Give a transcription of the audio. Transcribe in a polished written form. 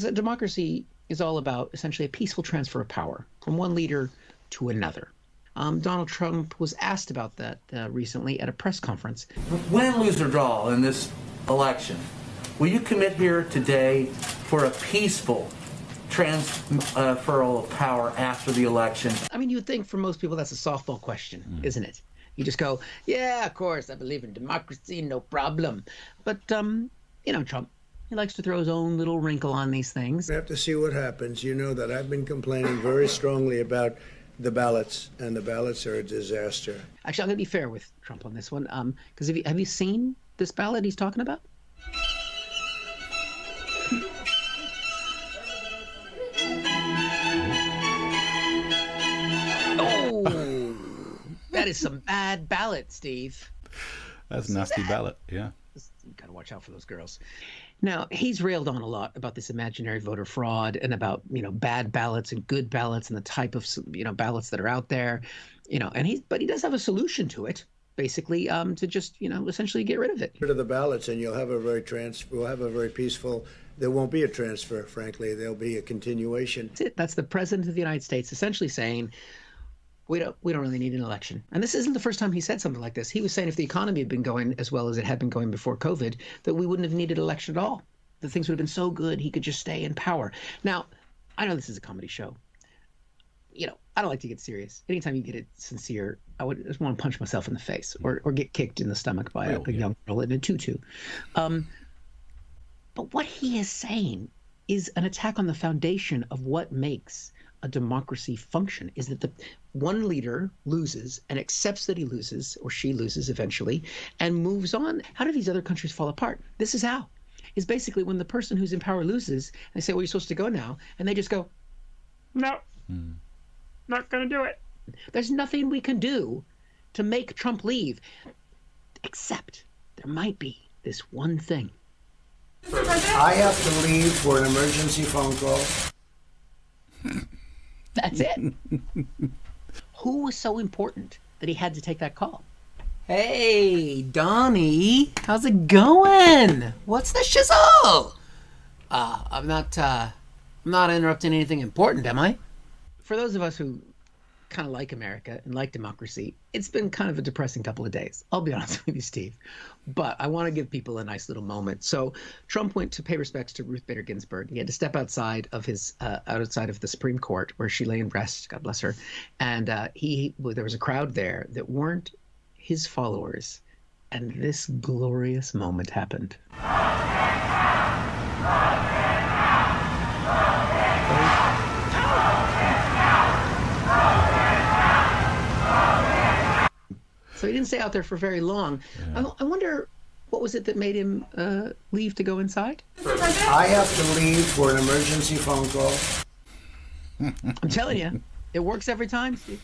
Democracy is all about essentially a peaceful transfer of power from one leader to another. Donald Trump was asked about that recently at a press conference. Win, lose, or draw in this election, will you commit here today for a peaceful transferal of power after the election? I mean, you would think for most people that's a softball question, isn't it? You just go, yeah, of course, I believe in democracy, no problem. But, Trump, he likes to throw his own little wrinkle on these things. We have to see what happens. You know that I've been complaining very strongly about the ballots, and the ballots are a disaster. Actually, I'm going to be fair with Trump on this one, because have you seen this ballot he's talking about? Oh, that is some bad ballot, Steve. That's a nasty ballot, yeah. You got to watch out for those girls. Now, he's railed on a lot about this imaginary voter fraud and about, bad ballots and good ballots and the type of, ballots that are out there, but he does have a solution to it, basically, to just, essentially get rid of it. Rid of the ballots, and we'll have a very peaceful. There won't be a transfer, frankly. There'll be a continuation. That's it. That's the president of the United States essentially saying, we don't really need an election. And this isn't the first time he said something like this. He was saying if the economy had been going as well as it had been going before COVID, that we wouldn't have needed an election at all. That things would have been so good he could just stay in power. Now, I know this is a comedy show. I don't like to get serious. Anytime you get it sincere, I would just want to punch myself in the face or get kicked in the stomach by a young girl in a tutu. But what he is saying is an attack on the foundation of what makes a democracy function, is that the one leader loses and accepts that he loses, or she loses eventually, and moves on. How do these other countries fall apart? This is how. Is basically when the person who's in power loses, they say, well, you're supposed to go now, and they just go, no, not going to do it. There's nothing we can do to make Trump leave, except there might be this one thing. I have to leave for an emergency phone call. That's it. Who was so important that he had to take that call? Hey, Donnie, how's it going? What's the shizzle? I'm not interrupting anything important, am I? For those of us who kind of like America and like democracy, it's been kind of a depressing couple of days. I'll be honest with you, Steve. But I want to give people a nice little moment. So Trump went to pay respects to Ruth Bader Ginsburg. He had to step outside of the Supreme Court where she lay in rest, God bless her. And there was a crowd there that weren't his followers. And this glorious moment happened. So he didn't stay out there for very long. Yeah. I wonder, what was it that made him leave to go inside? I have to leave for an emergency phone call. I'm telling you, it works every time, Steve.